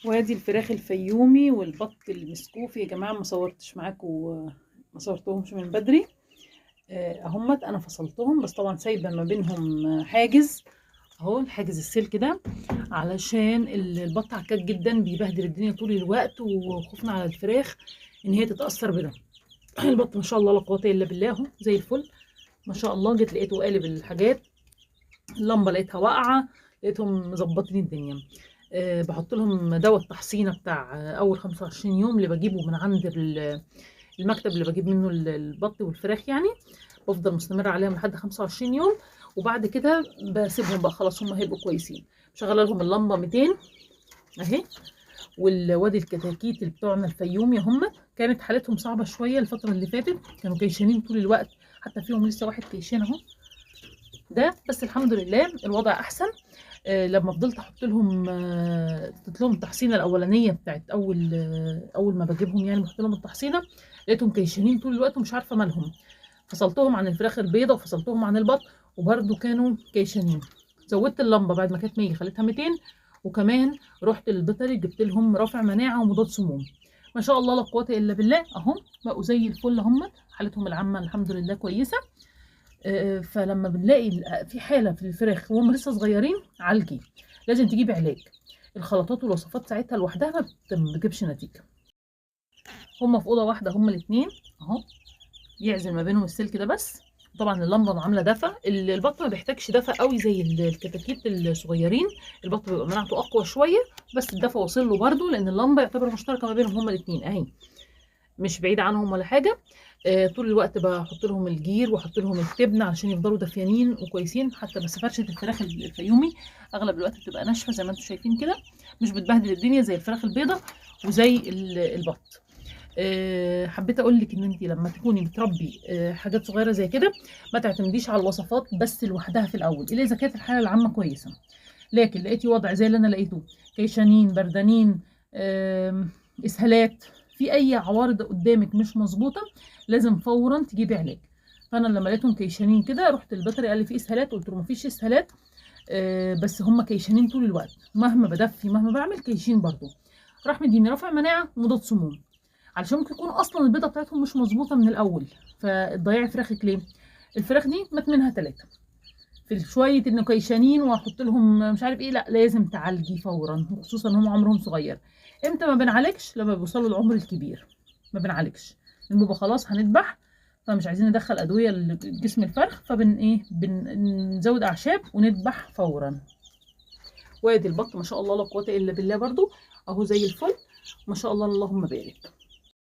وادي الفراخ الفيومي والبط المسكوفي يا جماعه، ما صورتش معاكم، ما صورتهمش من بدري. اهمت انا فصلتهم، بس طبعا سايبه ما بينهم حاجز اهو، الحاجز السلك ده، علشان البط عكاك جدا بيبهدل الدنيا طول الوقت، وخوفنا على الفراخ ان هي تتاثر بده. البط ما شاء الله لا قوه الا بالله اهو زي الفل ما شاء الله. جيت لقيته قالب الحاجات، اللمبه لقيتها واقعه، لقيتهم مظبطين الدنيا. بحط لهم دواء التحصينه بتاع اول 25 يوم اللي بجيبه من عند المكتب اللي بجيب منه البط والفراخ يعني. بفضل مستمره عليهم لحد 25 يوم، وبعد كده بسيبهم بقى خلاص، هم هيبقوا كويسين. مشغله لهم اللمبه 200 اهي. والوادي الكتاكيت اللي بتوعنا الفيومي هم كانت حالتهم صعبه شويه الفتره اللي فاتت، كانوا كيشانين طول الوقت، حتى فيهم لسه واحد كيشان اهو ده، بس الحمد لله الوضع احسن. لما فضلت احط لهم التحصينه الاولانيه بتاعت اول ما بجيبهم يعني، بحط لهم التحصينه، لقيتهم كيشانين طول الوقت ومش عارفه مالهم. فصلتهم عن الفراخ البيضه وفصلتهم عن البط، وبرده كانوا كيشانين. زودت اللمبه بعد ما كانت 100 خليتها 200، وكمان رحت للبيطري جبت لهم رافع مناعه ومضاد سموم. ما شاء الله لا قوه الا بالله اهم بقوا زي الفل، هم حالتهم العامه الحمد لله كويسه. فلما بنلاقي في حاله في الفراخ وهم لسه صغيرين، عالجي، لازم تجيبي علاج. الخلطات والوصفات ساعتها لوحدها ما بتجيبش نتيجه. هم في اوضه واحده هم الاثنين اهو، يعزل ما بينهم السلك ده بس. طبعا اللمبه عامله دفا، البط ما بيحتاجش دفا قوي زي الكتاكيت الصغيرين، البط بيبقى مناعته اقوى شويه، بس الدفا واصل له برده لان اللمبه يعتبر مشتركه ما بينهم هما الاثنين اهي، مش بعيد عنهم ولا حاجه. طول الوقت بحط لهم الجير واحط لهم التبن علشان يفضلوا دافيانين وكويسين. حتى بس فرشه الفراخ الفيومي اغلب الوقت بتبقى ناشفه زي ما انتم شايفين كده، مش بتبهدل الدنيا زي الفراخ البيضه وزي البط. حبيت اقول لك ان انت لما تكوني بتربي حاجات صغيره زي كده، ما تعتمديش على الوصفات بس لوحدها في الاول الا اذا كانت الحاله العامه كويسه. لكن لقيتي وضع زي اللي انا لقيته، كيشانين، بردانين، اسهالات، في اي عوارض قدامك مش مظبوطه، لازم فورا تجيبي علاج. فانا لما لقيتهم كيشانين كده رحت البيطري قال لي في اسهالات، قلت له مفيش اسهالات، بس هم كيشانين طول الوقت، مهما بدفي مهما بعمل كيشين برضو. راح مديني رافع مناعه ومضاد سموم، علشان ممكن يكون اصلا البيضه بتاعتهم مش مظبوطه من الاول، فتضيعي فراخك ليه؟ الفراخ دي مات منها 3 في شويه انه كيشانين واحط لهم مش عارف ايه، لا لازم تعالجي فورا، وخصوصا هم عمرهم صغير. امتى ما بنعالجش؟ لما بيوصلوا العمر الكبير ما بنعالجش، لان بيبقى خلاص هنذبح، فمش عايزين ندخل ادويه لجسم الفرخ، فبن ايه بنزود اعشاب ونذبح فورا. وادي البط ما شاء الله لا قوه الا بالله برضو اهو زي الفل ما شاء الله اللهم بارك.